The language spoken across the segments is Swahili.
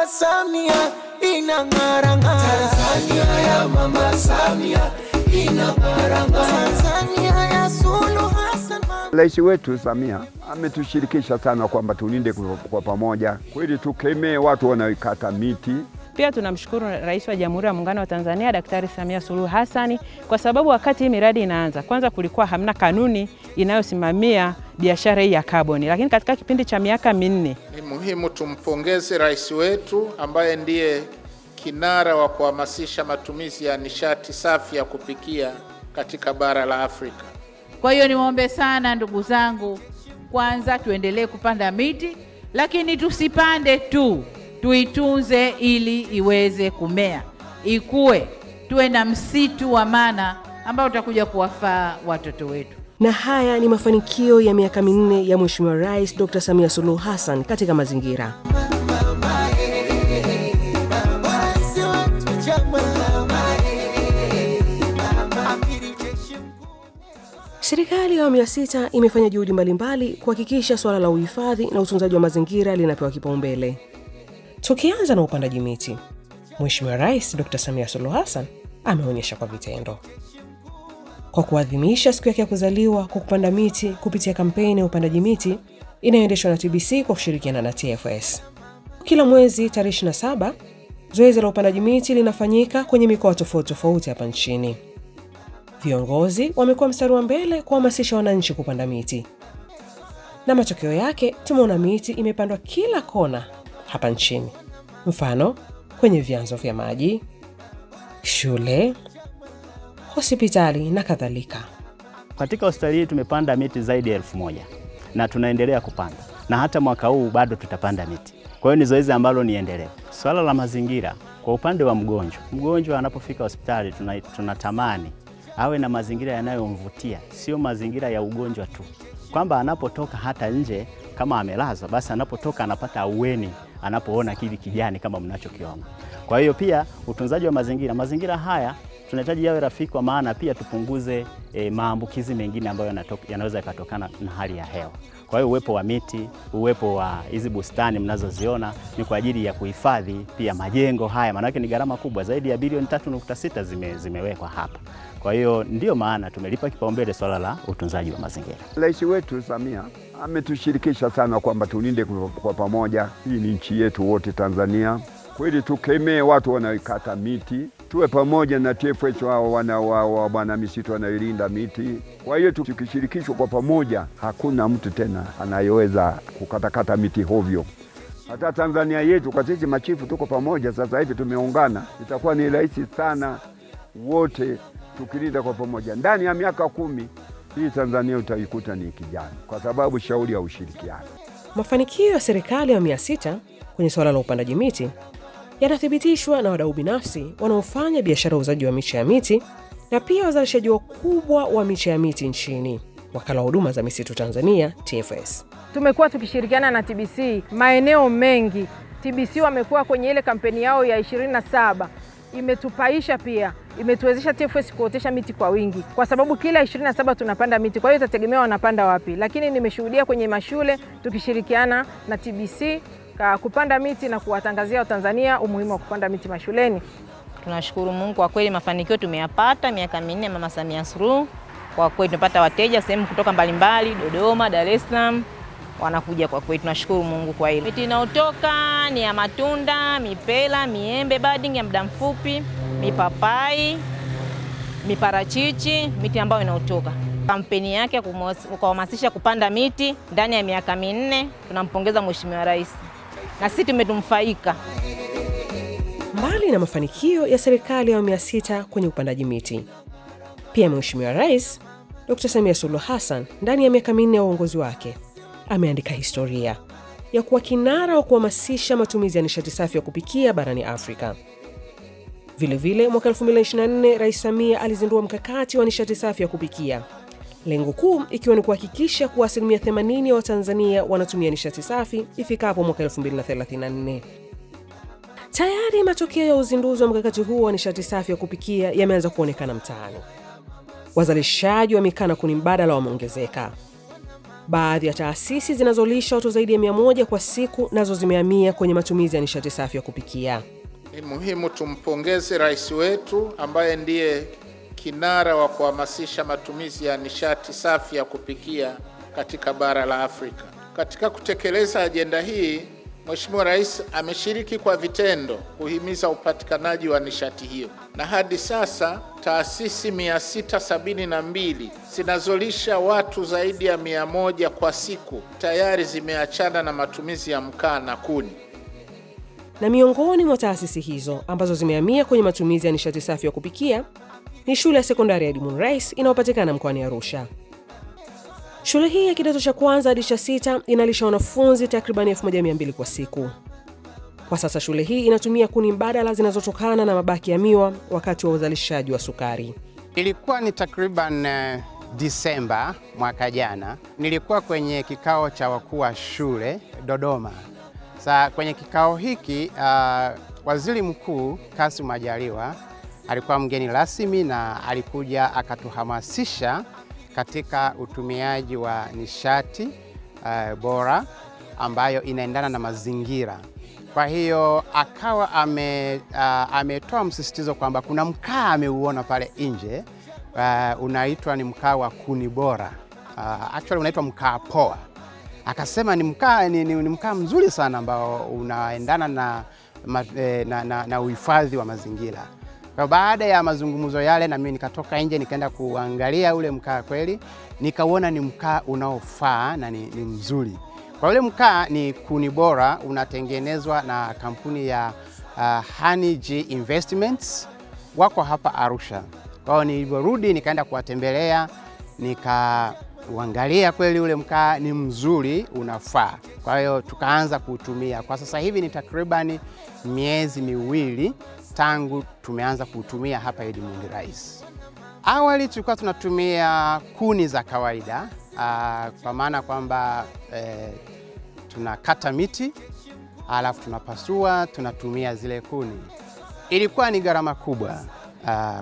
Samia inang'ara-ng'ara. Tanzania ya Mama Samia inang'ara-ng'ara. Tanzania ya Suluhu Hassan. Rais wetu Samia ametushirikisha sana kwamba tulinde kwa pamoja. Kweli tukemee watu wanaokata miti. Pia tunamshukuru Rais wa Jamhuri ya Muungano wa Tanzania Daktari Samia Suluhu Hassan kwa sababu wakati hii miradi inaanza, kwanza kulikuwa hamna kanuni inayosimamia biashara hii ya kaboni, lakini katika kipindi cha miaka 4 ni muhimu tumpongeze rais wetu ambaye ndiye kinara wa kuhamasisha matumizi ya nishati safi ya kupikia katika bara la Afrika. Kwa hiyo niwaombe sana ndugu zangu, kwanza tuendelee kupanda miti, lakini tusipande tu, tuitunze ili iweze kumea, ikue, tuwe na msitu wa maana ambao utakuja kuwafaa watoto wetu. Na haya ni mafanikio ya miaka 4 ya Mheshimiwa Rais Dr. Samia Suluhu Hassan katika mazingira. Serikali ya awamu ya 6 imefanya juhudi mbalimbali kuhakikisha swala la uhifadhi na utunzaji wa mazingira linapewa kipaumbele. Tukianza na upandaji miti, Mheshimiwa Rais Dr. Samia Suluhu Hassan ameonyesha kwa vitendo. Kwa kuadhimisha siku yake ya kuzaliwa kwa kupanda miti kupitia kampeni ya upandaji miti inayoendeshwa na TBC kwa kushirikiana na TFS. Kila mwezi tarehe 27, zoezi la upandaji miti linafanyika kwenye mikoa tofauti tofauti hapa nchini. Viongozi wamekuwa mstari wa mbele kuhamasisha wananchi kupanda miti. Na matokeo yake tumeona miti imepandwa kila kona hapa nchini. Mfano, kwenye vyanzo vya maji, shule, hospitali na kadhalika. Katika hospitali hii tumepanda miti zaidi ya 1000 na tunaendelea kupanda. Na hata mwaka huu bado tutapanda miti. Kwa hiyo ni zoezi ambalo ni endelevu. Swala la mazingira, kwa upande wa mgonjwa anapofika hospitali tunatamani awe na mazingira yanayomvutia, sio mazingira ya ugonjwa tu. Kwamba anapotoka hata nje kama amelazwa, basi anapotoka anapata ahueni anapoona kile kijani kama mnachokiona. Kwa hiyo pia utunzaji wa mazingira haya tunahitaji yawe rafiki, kwa maana pia tupunguze maambukizi mengine ambayo yanaweza kutokana na hali ya hewa. Kwa hiyo uwepo wa miti, uwepo wa hizi bustani mnazoziona ni kwa ajili ya kuhifadhi pia majengo haya, maana yake ni gharama kubwa, zaidi ya bilioni 3.6 zimewekwa hapa. Kwa hiyo ndio maana tumelipa kipaumbele swala la utunzaji wa mazingira. Rais wetu Samia ametushirikisha sana kwamba tulinde kwa pamoja. Hii ni nchi yetu wote Tanzania. Kweli tukemee watu wanaokata miti. Tuwe pamoja na TFS wao bwana misitu wanaolinda miti. Kwa hiyo tukishirikishwa kwa pamoja, hakuna mtu tena anayeweza kukatakata miti hovyo. Hata Tanzania yetu kwa sisi machifu tuko pamoja, sasa hivi tumeungana. Itakuwa ni rahisi sana wote tukilinda kwa pamoja. Ndani ya miaka 10 hii Tanzania utaikuta ni kijani, kwa sababu shauri ya ushirikiano. Mafanikio ya serikali ya 600 kwenye swala la upandaji miti yanathibitishwa na wadau binafsi wanaofanya biashara ya uzaji wa miche ya miti na pia wazalishaji wakubwa wa miche ya miti nchini, Wakala wa Huduma za Misitu Tanzania TFS. Tumekuwa tukishirikiana na TBC maeneo mengi. TBC wamekuwa kwenye ile kampeni yao ya 27, imetupaisha pia, imetuwezesha TFS kuotesha miti kwa wingi, kwa sababu kila 27 tunapanda miti. Kwa hiyo itategemea wanapanda wapi, lakini nimeshuhudia kwenye mashule tukishirikiana na TBC kupanda miti na kuwatangazia Watanzania umuhimu wa kupanda miti mashuleni. Tunashukuru Mungu kwa kweli, mafanikio tumeyapata miaka 4 Mama Samia Suluhu. Kwa kweli tumepata wateja sehemu kutoka mbalimbali, Dodoma, Dar es Salaam, wanakuja. Kwa kweli tunashukuru Mungu kwa hilo. Miti inayotoka ni ya matunda, mipela, miembe, budding ya muda mfupi, mipapai, miparachichi, miti ambayo inayotoka. Kampeni yake kuhamasisha kupanda miti ndani ya miaka 4, tunampongeza Mheshimiwa Rais. Na sisi tumetumfaika. Mbali na mafanikio ya serikali ya awamu ya 6 kwenye upandaji miti, pia Mheshimiwa Rais Dr. Samia Suluhu Hassan ndani ya miaka 4 ya uongozi wake ameandika historia ya kuwa kinara wa kuhamasisha matumizi ya nishati safi ya kupikia barani Afrika. Vile mwaka 2024 Rais Samia alizindua mkakati wa nishati safi ya kupikia. Lengo kuu ikiwa ni kuhakikisha kuwa 80% ya Watanzania wanatumia nishati safi ifikapo mwaka 2034. Tayari matokeo ya uzinduzi wa mkakati huu wa nishati safi ya kupikia yameanza kuonekana mtaani. Wazalishaji wa mikaa na kuni mbadala wameongezeka. Baadhi ya taasisi zinazolisha watu zaidi ya 100 kwa siku nazo zimehamia kwenye matumizi ya nishati safi ya kupikia. Ni muhimu tumpongeze rais wetu ambaye ndiye kinara wa kuhamasisha matumizi ya nishati safi ya kupikia katika bara la Afrika. Katika kutekeleza ajenda hii, Mheshimiwa Rais ameshiriki kwa vitendo kuhimiza upatikanaji wa nishati hiyo. Na hadi sasa taasisi 672 zinazolisha watu zaidi ya 100 kwa siku tayari zimeachana na matumizi ya mkaa na kuni. Na miongoni mwa taasisi hizo ambazo zimehamia kwenye matumizi ya nishati safi ya kupikia ni shule ya sekondari ya Edmund Rice inayopatikana mkoani Arusha. Shule hii ya kidato cha kwanza hadi cha 6 inalisha wanafunzi takriban 1200 kwa siku. Kwa sasa shule hii inatumia kuni mbadala zinazotokana na mabaki ya miwa wakati wa uzalishaji wa sukari. Ilikuwa ni takriban Disemba mwaka jana. Nilikuwa kwenye kikao cha wakuu wa shule Dodoma. Kwenye kikao hiki Waziri Mkuu Kassim Majaliwa alikuwa mgeni rasmi na alikuja akatuhamasisha katika utumiaji wa nishati bora ambayo inaendana na mazingira. Kwa hiyo akawa ametoa msisitizo kwamba kuna mkaa ameuona pale nje, unaitwa ni mkaa wa kuni bora. Actually unaitwa mkaa poa. Akasema ni mkaa mzuri sana ambao unaendana na uhifadhi wa mazingira. Kwa baada ya mazungumzo yale, na mimi nikatoka nje nikaenda kuangalia ule mkaa kweli, nikaona ni mkaa unaofaa na ni mzuri. Kwa ule mkaa ni kuni bora, unatengenezwa na kampuni ya Honey G Investments, wako hapa Arusha. Kwa hiyo niliporudi nikaenda kuwatembelea, nikauangalia kweli ule mkaa ni mzuri, unafaa. Kwa hiyo tukaanza kuutumia. Kwa sasa hivi ni takriban miezi 2 tangu tumeanza kutumia hapa Edmund Rice. Awali tulikuwa tunatumia kuni za kawaida, kwa maana kwamba tunakata miti, alafu tunapasua, tunatumia zile kuni. Ilikuwa ni gharama kubwa,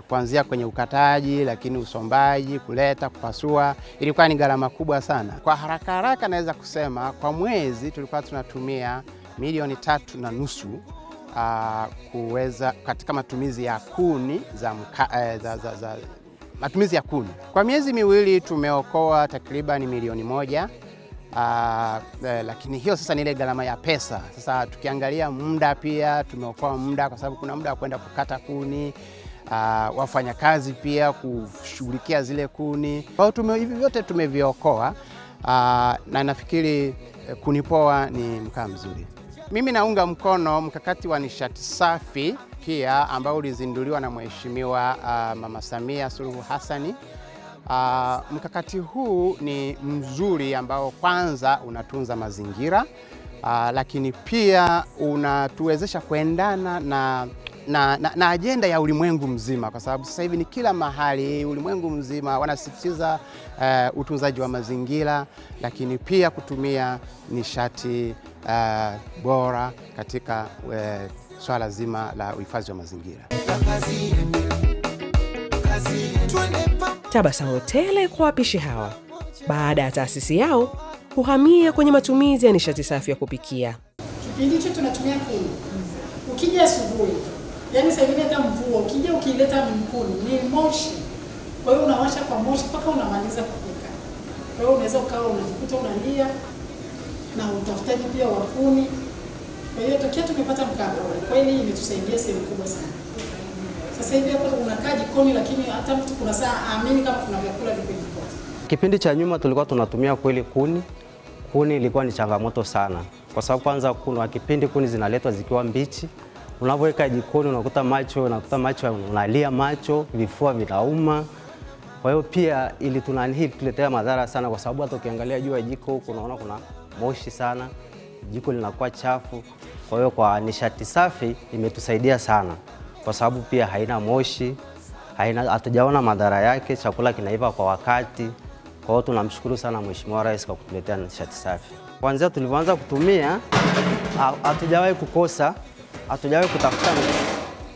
kuanzia kwenye ukataji, lakini usombaji, kuleta, kupasua, ilikuwa ni gharama kubwa sana. Kwa haraka naweza kusema kwa mwezi tulikuwa tunatumia milioni 3.5 kuweza katika matumizi ya kuni matumizi ya kuni. Kwa miezi 2 tumeokoa takriban milioni 1, lakini hiyo sasa ni ile gharama ya pesa. Sasa tukiangalia muda pia tumeokoa muda, kwa sababu kuna muda wa kwenda kukata kuni, wafanyakazi pia kushughulikia zile kuni. Kwa hiyo hivi vyote tumeviokoa, na nafikiri kuni poa ni mkaa mzuri. Mimi naunga mkono mkakati wa nishati safi pia ambao ulizinduliwa na Mheshimiwa Mama Samia Suluhu Hassani. Mkakati huu ni mzuri ambao kwanza unatunza mazingira, lakini pia unatuwezesha kuendana na ajenda ya ulimwengu mzima, kwa sababu sasa hivi ni kila mahali ulimwengu mzima wanasisitiza utunzaji wa mazingira, lakini pia kutumia nishati bora katika swala zima la uhifadhi wa mazingira. Tabasamu tele kwa wapishi hawa baada ya taasisi yao kuhamia kwenye matumizi ya nishati safi ya kupikia. Kipindi hicho tunatumia kuni. Ukija asubuhi, yani sasa hivi hata mvua, ukija ukileta mkuni ni moshi. Kwa hiyo unawasha kwa moshi mpaka unamaliza kupika. Kwa hiyo unaweza ukawa unajikuta unalia na utafutaji pia wa kuni. Kwa hiyo tokea tumepata mkaa bora, kweli imetusaidia sehemu kubwa sana. Sasa hivi hapo unakaa jikoni, lakini hata mtu kuna saa aamini kama kuna vyakula viko jikoni. Kipindi cha nyuma tulikuwa tunatumia kweli kuni. Kuni ilikuwa ni changamoto sana, kwa sababu kwanza kuna kipindi kuni zinaletwa zikiwa mbichi. Unapoweka jikoni unakuta macho unalia macho, vifua vinauma. Kwa hiyo pia tuletea madhara sana, kwa sababu hata ukiangalia juu ya jiko huko unaona kuna moshi sana, jiko linakuwa chafu. Kwa hiyo kwa nishati safi imetusaidia sana, kwa sababu pia haina moshi, hatujaona madhara yake, chakula kinaiva kwa wakati. Kwa hiyo tunamshukuru sana Mheshimiwa Rais kwa kutuletea nishati safi. Kwanza tulivyoanza kutumia hatujawahi kukosa, hatujawahi kutafuta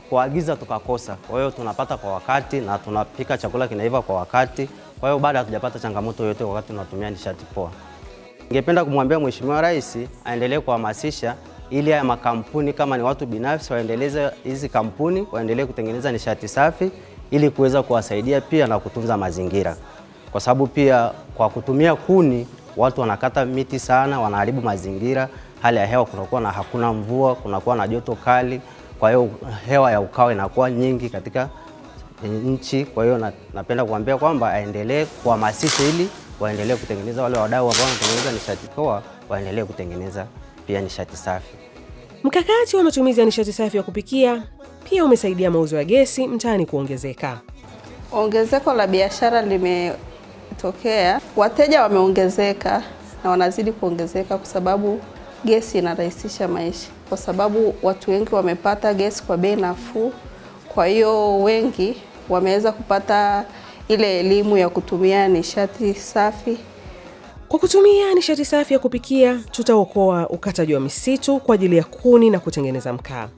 kuagiza tukakosa. Kwa hiyo tunapata kwa wakati na tunapika chakula kinaiva kwa wakati. Kwa hiyo bado hatujapata changamoto yoyote wakati tunatumia nishati poa. Ningependa kumwambia Mheshimiwa Rais aendelee kuhamasisha ili haya makampuni kama ni watu binafsi waendeleze hizi kampuni, waendelee kutengeneza nishati safi ili kuweza kuwasaidia pia na kutunza mazingira. Kwa sababu pia kwa kutumia kuni watu wanakata miti sana, wanaharibu mazingira, hali ya hewa kunakuwa na hakuna mvua, kunakuwa na joto kali, kwa hiyo hewa ya ukao inakuwa nyingi katika nchi. Kwa hiyo napenda kuambia kwamba aendelee kuhamasisha ili waendelee kutengeneza, wale wadau ambao wanatengeneza nishati poa waendelee kutengeneza pia nishati safi. Mkakati wa matumizi ya nishati safi ya kupikia pia umesaidia mauzo ya gesi mtaani kuongezeka. Ongezeko la biashara limetokea, wateja wameongezeka na wanazidi kuongezeka kwa sababu gesi inarahisisha maisha. Kwa sababu watu wengi wamepata gesi kwa bei nafuu, kwa hiyo wengi wameweza kupata ile elimu ya kutumia nishati safi. Kwa kutumia nishati safi ya kupikia, tutaokoa ukataji wa misitu kwa ajili ya kuni na kutengeneza mkaa.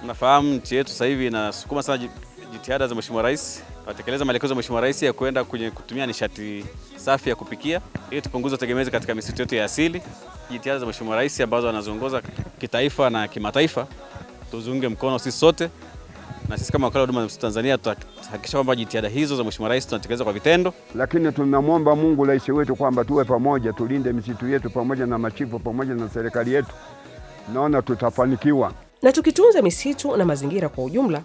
Mnafahamu nchi yetu sasa hivi inasukuma sana jitihada za Mheshimiwa Rais, atekeleza maelekezo ya Mheshimiwa Rais ya kwenda kwenye kutumia nishati safi ya kupikia ili tupunguze utegemezi katika misitu yetu ya asili. Jitihada za Mheshimiwa Rais ambazo anazongoza kitaifa na kimataifa tuzunge mkono sisi sote, na sisi kama wakala wa huduma za misitu Tanzania tutahakikisha kwamba jitihada hizo za Mheshimiwa Rais tunatekeleza kwa vitendo. Lakini tunamwomba Mungu Rais wetu kwamba tuwe pamoja, tulinde misitu yetu pamoja na machifu pamoja na serikali yetu. Naona tutafanikiwa. Na tukitunza misitu na mazingira kwa ujumla,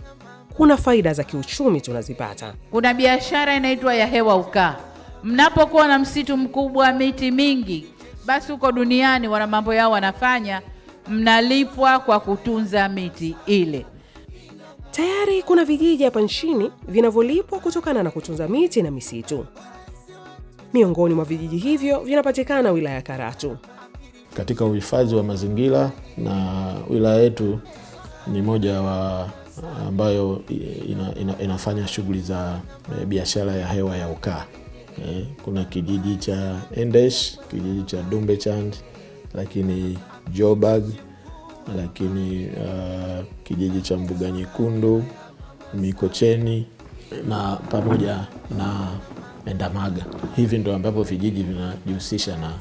kuna faida za kiuchumi tunazipata. Kuna biashara inaitwa ya hewa ukaa. Mnapokuwa na msitu mkubwa, miti mingi, basi huko duniani wana mambo yao wanafanya, mnalipwa kwa kutunza miti ile. Tayari kuna vijiji hapa nchini vinavyolipwa kutokana na kutunza miti na misitu. Miongoni mwa vijiji hivyo vinapatikana wilaya Karatu. Katika uhifadhi wa mazingira, na wilaya yetu ni moja wa ambayo inafanya shughuli za biashara ya hewa ya ukaa. Kuna kijiji cha Endesh, kijiji cha Dumbechand, lakini Joburg, lakini kijiji cha Mbuga Nyekundu, Mikocheni na pamoja na Endamaga. Hivi ndio ambapo vijiji vinajihusisha na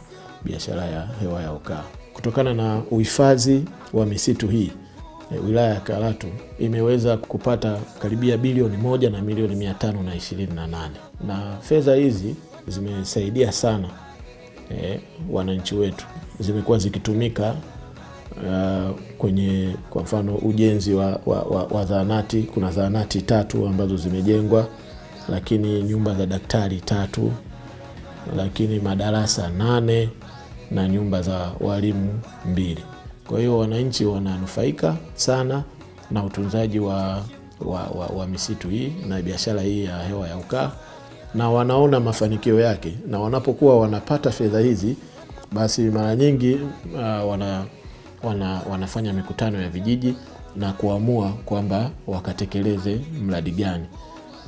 biashara ya hewa ya ukaa. Kutokana na uhifadhi wa misitu hii, wilaya ya Karatu imeweza kupata karibia bilioni 1 na milioni 528. Na fedha hizi zimesaidia sana wananchi wetu. Zimekuwa zikitumika kwenye kwa mfano ujenzi wa zahanati. Kuna zahanati 3 ambazo zimejengwa, lakini nyumba za daktari 3, lakini madarasa 8 na nyumba za walimu 2. Kwa hiyo wananchi wananufaika sana na utunzaji wa misitu hii na biashara hii ya hewa ya ukaa, na wanaona mafanikio yake, na wanapokuwa wanapata fedha hizi, basi mara nyingi wanafanya mikutano ya vijiji na kuamua kwamba wakatekeleze mradi gani.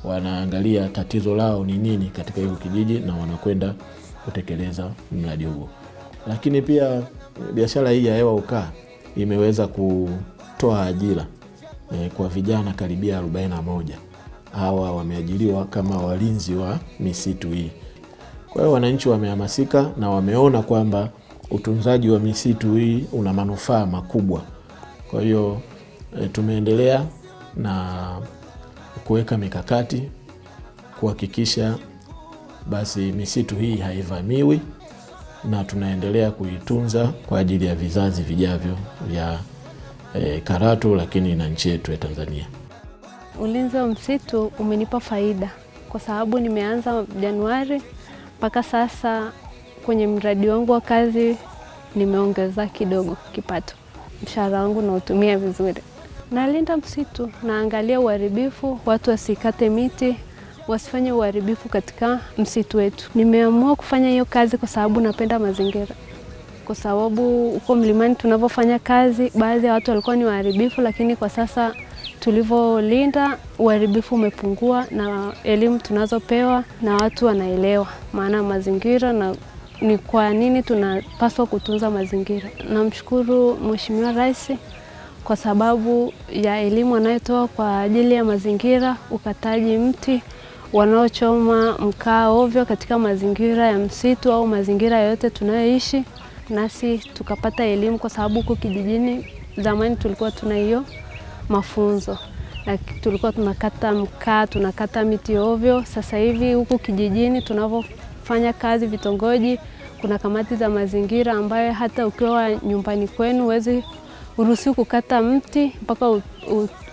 Wanaangalia tatizo lao ni nini katika hiyo kijiji na wanakwenda kutekeleza mradi huo. Lakini pia biashara hii ya hewa ukaa imeweza kutoa ajira kwa vijana karibia 41. Hawa wameajiriwa kama walinzi wa misitu hii. Kwa hiyo wananchi wamehamasika na wameona kwamba utunzaji wa misitu hii una manufaa makubwa. Kwa hiyo tumeendelea na kuweka mikakati kuhakikisha basi misitu hii haivamiwi, na tunaendelea kuitunza kwa ajili ya vizazi vijavyo vya Karatu, lakini na nchi yetu ya Tanzania. Ulinzi wa msitu umenipa faida kwa sababu nimeanza Januari mpaka sasa kwenye mradi wangu wa kazi nimeongeza kidogo kipato. Mshahara wangu nautumia vizuri. Nalinda msitu, naangalia uharibifu, watu wasikate miti, wasifanye uharibifu katika msitu wetu. Nimeamua kufanya hiyo kazi kwa sababu napenda mazingira. Kwa sababu uko mlimani tunavyofanya kazi, baadhi ya watu walikuwa ni waharibifu, lakini kwa sasa tulivyolinda uharibifu umepungua, na elimu tunazopewa na watu wanaelewa maana mazingira na ni kwa nini tunapaswa kutunza mazingira. Namshukuru Mheshimiwa Rais kwa sababu ya elimu anayotoa kwa ajili ya mazingira, ukataji mti, wanaochoma mkaa ovyo katika mazingira ya msitu au mazingira yote tunayoishi. nasi tukapata elimu, kwa sababu huko kijijini zamani tulikuwa tuna hiyo mafunzo. Tulikuwa tunakata mkaa, tunakata miti ovyo. Sasa hivi huko kijijini tunavyofanya kazi vitongoji, kuna kamati za mazingira ambayo hata ukiwa nyumbani kwenu huwezi uruhusiwi kukata mti mpaka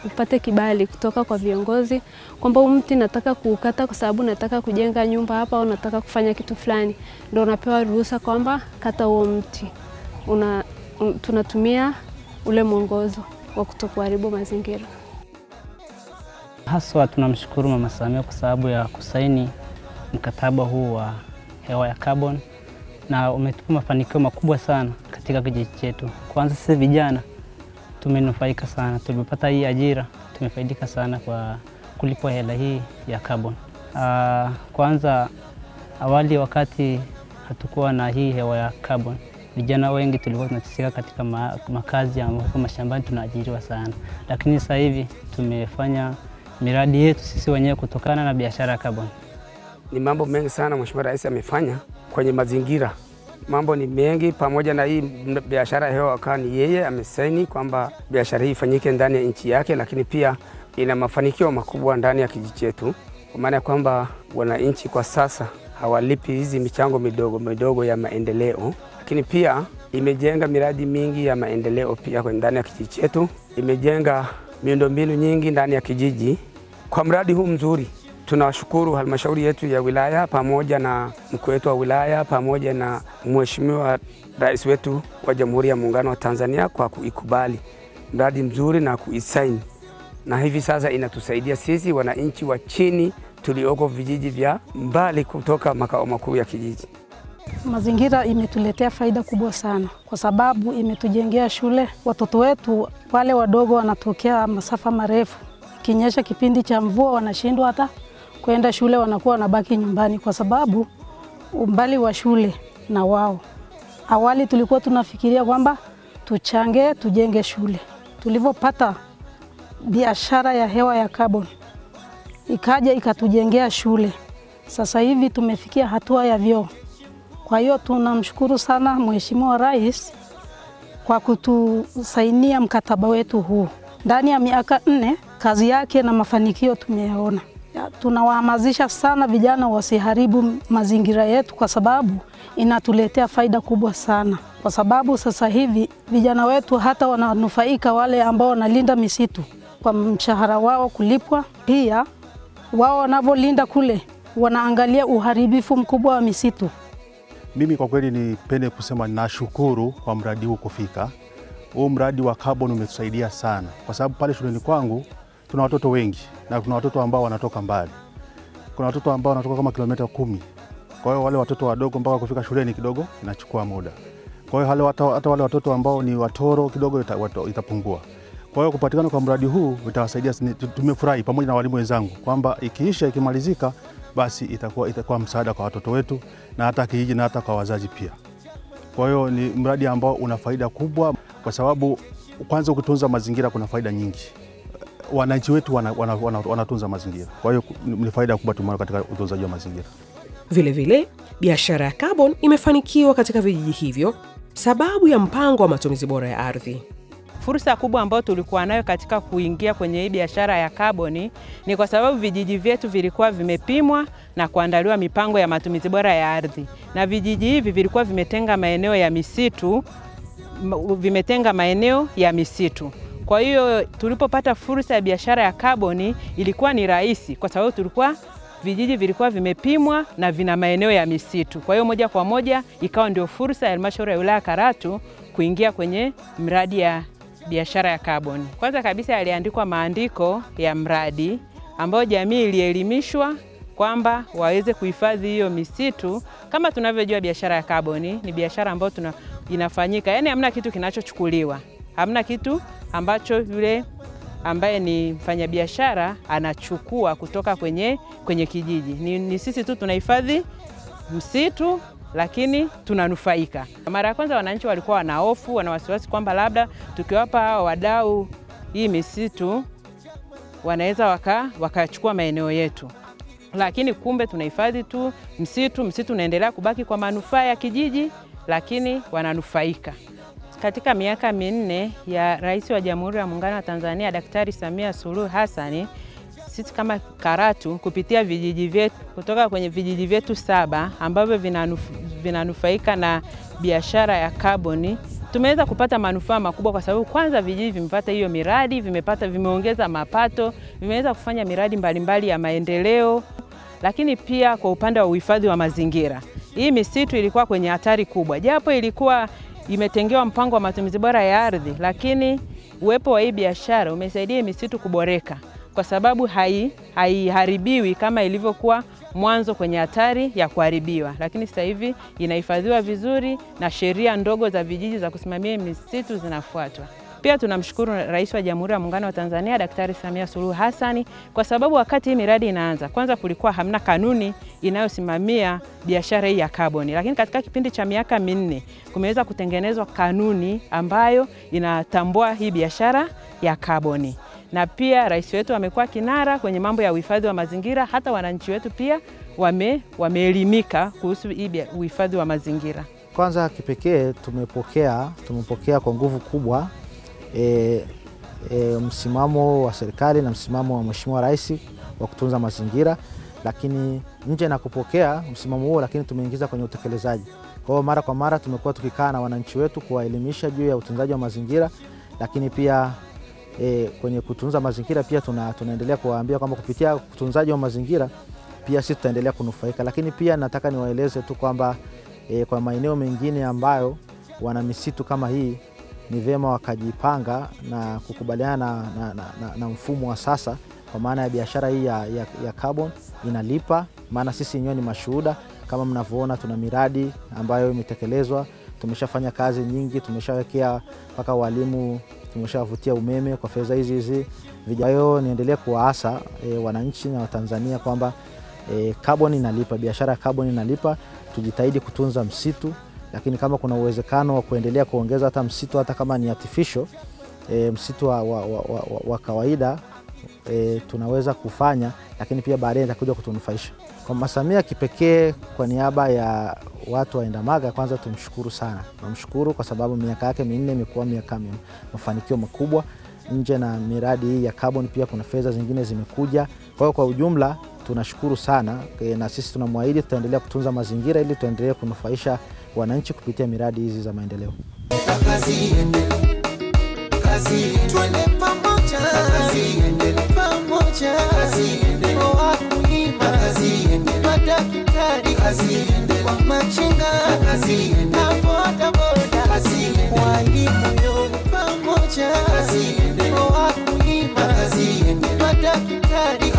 upate kibali kutoka kwa viongozi kwamba mti nataka kuukata kwa sababu nataka kujenga nyumba hapa au nataka kufanya kitu fulani, ndio unapewa ruhusa kwamba kata huo mti. Tunatumia ule mwongozo wa kutokuharibu mazingira. Haswa tunamshukuru Mama Samia kwa sababu ya kusaini mkataba huu wa hewa ya carbon, na umetupa mafanikio makubwa sana katika kijiji chetu. Kwanza sisi vijana tumenufaika sana, tumepata hii ajira, tumefaidika sana kwa kulipwa hela hii ya carbon. Kwanza awali wakati hatukuwa na hii hewa ya carbon, vijana wengi tulikuwa tunateseka katika makazi ambapo mashambani tunaajiriwa sana, lakini sasa hivi tumefanya miradi yetu sisi wenyewe kutokana na biashara ya carbon. Ni mambo mengi sana Mheshimiwa Rais amefanya kwenye mazingira. Mambo ni mengi, pamoja na hii biashara ya hewa kani, yeye amesaini kwamba biashara hii ifanyike ndani ya nchi yake, lakini pia ina mafanikio makubwa ndani ya kijiji chetu, kwa maana kwamba wananchi kwa sasa hawalipi hizi michango midogo midogo ya maendeleo, lakini pia imejenga miradi mingi ya maendeleo pia ndani ya kijiji chetu, imejenga miundombinu nyingi ndani ya kijiji. Kwa mradi huu mzuri tunawashukuru halmashauri yetu ya wilaya pamoja na mkuu wetu wa wilaya pamoja na Mheshimiwa Rais wetu wa Jamhuri ya Muungano wa Tanzania kwa kuikubali mradi mzuri na kuisaini. Na hivi sasa inatusaidia sisi wananchi wa chini tulioko vijiji vya mbali kutoka makao makuu ya kijiji. Mazingira imetuletea faida kubwa sana kwa sababu imetujengea shule. Watoto wetu wale wadogo wanatokea masafa marefu, kinyesha kipindi cha mvua wanashindwa hata kwenda shule, wanakuwa wanabaki nyumbani kwa sababu umbali wa shule na wao. Awali tulikuwa tunafikiria kwamba tuchange tujenge shule. Tulivyopata biashara ya hewa ya carbon ikaja ikatujengea shule, sasa hivi tumefikia hatua ya vyoo. Kwa hiyo tunamshukuru sana Mheshimiwa Rais kwa kutusainia mkataba wetu huu. Ndani ya miaka 4 kazi yake na mafanikio tumeyaona. Tunawahamasisha sana vijana wasiharibu mazingira yetu kwa sababu inatuletea faida kubwa sana. Kwa sababu sasa hivi vijana wetu hata wananufaika wale ambao wanalinda misitu kwa mshahara wao kulipwa. Pia wao wanavyolinda kule wanaangalia uharibifu mkubwa wa misitu. Mimi kwa kweli nipende kusema nashukuru kwa mradi huu kufika. Huu mradi wa carbon umetusaidia sana kwa sababu pale shuleni kwangu tuna watoto wengi na kuna watoto ambao wanatoka mbali. Kuna watoto ambao wanatoka kama kilomita 10. Kwa hiyo wale watoto wadogo mpaka kufika shuleni kidogo inachukua muda. Kwa hiyo hata wale watoto ambao ni watoro kidogo itapungua. Kwa hiyo kupatikana kwa mradi huu utawasaidia. Tumefurahi pamoja na walimu wenzangu kwamba ikimalizika basi itakuwa msaada kwa watoto wetu na hata kijiji na hata kwa wazazi pia. Kwa hiyo ni mradi ambao una faida kubwa kwa sababu kwanza ukitunza mazingira kuna faida nyingi. Wananchi wetu wanatunza mazingira. Kwa hiyo ni faida kubwa tumeona katika utunzaji wa mazingira. Vile vile, biashara ya carbon imefanikiwa katika vijiji hivyo sababu ya mpango wa matumizi bora ya ardhi. Fursa kubwa ambayo tulikuwa nayo katika kuingia kwenye hii biashara ya carbon ni kwa sababu vijiji vyetu vilikuwa vimepimwa na kuandaliwa mipango ya matumizi bora ya ardhi. Na vijiji hivi vilikuwa vimetenga maeneo ya misitu, Kwa hiyo tulipopata fursa ya biashara ya carbon ilikuwa ni rahisi kwa sababu vijiji vilikuwa vimepimwa na vina maeneo ya misitu. Kwa hiyo moja kwa moja ikawa ndio fursa ya halmashauri ya wilaya Karatu kuingia kwenye mradi ya biashara ya carbon. Kwanza kabisa yaliandikwa maandiko ya mradi ambao jamii ilielimishwa kwamba waweze kuhifadhi hiyo misitu. Kama tunavyojua biashara ya carbon ni biashara ambayo inafanyika, yani hamna kitu kinachochukuliwa. Hamna kitu ambacho yule ambaye ni mfanyabiashara anachukua kutoka kwenye kijiji. Ni sisi tu tunahifadhi msitu lakini tunanufaika. Mara ya kwanza wananchi walikuwa wana hofu, wana wasiwasi kwamba labda tukiwapa wadau hii misitu wanaweza wakachukua maeneo yetu. Lakini kumbe tunahifadhi tu msitu unaendelea kubaki kwa manufaa ya kijiji lakini wananufaika. Katika miaka minne ya Rais wa Jamhuri ya Muungano wa Tanzania Daktari Samia Suluhu Hassan, sisi kama Karatu kupitia vijiji vyetu, kutoka kwenye vijiji vyetu 7 ambavyo vinanufaika na biashara ya kaboni, tumeweza kupata manufaa makubwa, kwa sababu kwanza vijiji vimepata hiyo miradi, vimeongeza mapato, vimeweza kufanya miradi mbalimbali ya maendeleo. Lakini pia kwa upande wa uhifadhi wa mazingira, hii misitu ilikuwa kwenye hatari kubwa, japo ilikuwa imetengewa mpango wa matumizi bora ya ardhi, lakini uwepo wa hii biashara umesaidia misitu kuboreka, kwa sababu haiharibiwi kama ilivyokuwa mwanzo kwenye hatari ya kuharibiwa. Lakini sasa hivi inahifadhiwa vizuri na sheria ndogo za vijiji za kusimamia misitu zinafuatwa. Pia tunamshukuru Rais wa Jamhuri ya Muungano wa Tanzania Daktari Samia Suluhu Hassan, kwa sababu wakati hii miradi inaanza, kwanza kulikuwa hamna kanuni inayosimamia biashara hii ya kaboni, lakini katika kipindi cha miaka minne kumeweza kutengenezwa kanuni ambayo inatambua hii biashara ya kaboni. Na pia rais wetu amekuwa kinara kwenye mambo ya uhifadhi wa mazingira, hata wananchi wetu pia wameelimika kuhusu uhifadhi wa mazingira. Kwanza kipekee tumepokea kwa nguvu kubwa msimamo wa serikali na msimamo wa Mheshimiwa Rais wa kutunza mazingira, lakini nje na kupokea msimamo huo, lakini tumeingiza kwenye utekelezaji. Kwa hiyo mara kwa mara tumekuwa tukikaa na wananchi wetu kuwaelimisha juu ya utunzaji wa mazingira, lakini pia kwenye kutunza mazingira pia tunaendelea kuwaambia kwamba kupitia utunzaji wa mazingira pia sisi tutaendelea kunufaika. Lakini pia nataka niwaeleze tu kwamba kwa maeneo mengine ambayo wana misitu kama hii, ni vyema wakajipanga na kukubaliana na mfumo wa sasa, kwa maana ya biashara hii ya carbon inalipa. Maana sisi wenyewe ni mashuhuda, kama mnavyoona tuna miradi ambayo imetekelezwa, tumeshafanya kazi nyingi, tumeshawekea mpaka walimu, tumeshawavutia umeme kwa fedha hizi. Vijana niendelee kuwaasa wananchi na Watanzania kwamba carbon inalipa, biashara ya carbon inalipa. Tujitahidi kutunza msitu, lakini kama kuna uwezekano wa kuendelea kuongeza hata msitu, hata kama ni artificial, msitu wa kawaida tunaweza kufanya, lakini pia baadaye itakuja kutunufaisha. Kwa Mama Samia kipekee, kwa niaba ya watu wa Endamaga, kwanza tumshukuru sana. Namshukuru kwa sababu miaka yake minne imekuwa miaka mafanikio makubwa. Nje na miradi hii ya carbon pia kuna fedha zingine zimekuja. Kwa hiyo kwa ujumla tunashukuru sana, na sisi tunamwahidi tutaendelea kutunza mazingira ili tuendelee kunufaisha wananchi kupitia miradi hizi za maendeleo. Twende pamoja, madaktari, wamachinga na bodaboda, walimu pamoja, wakulima, madaktari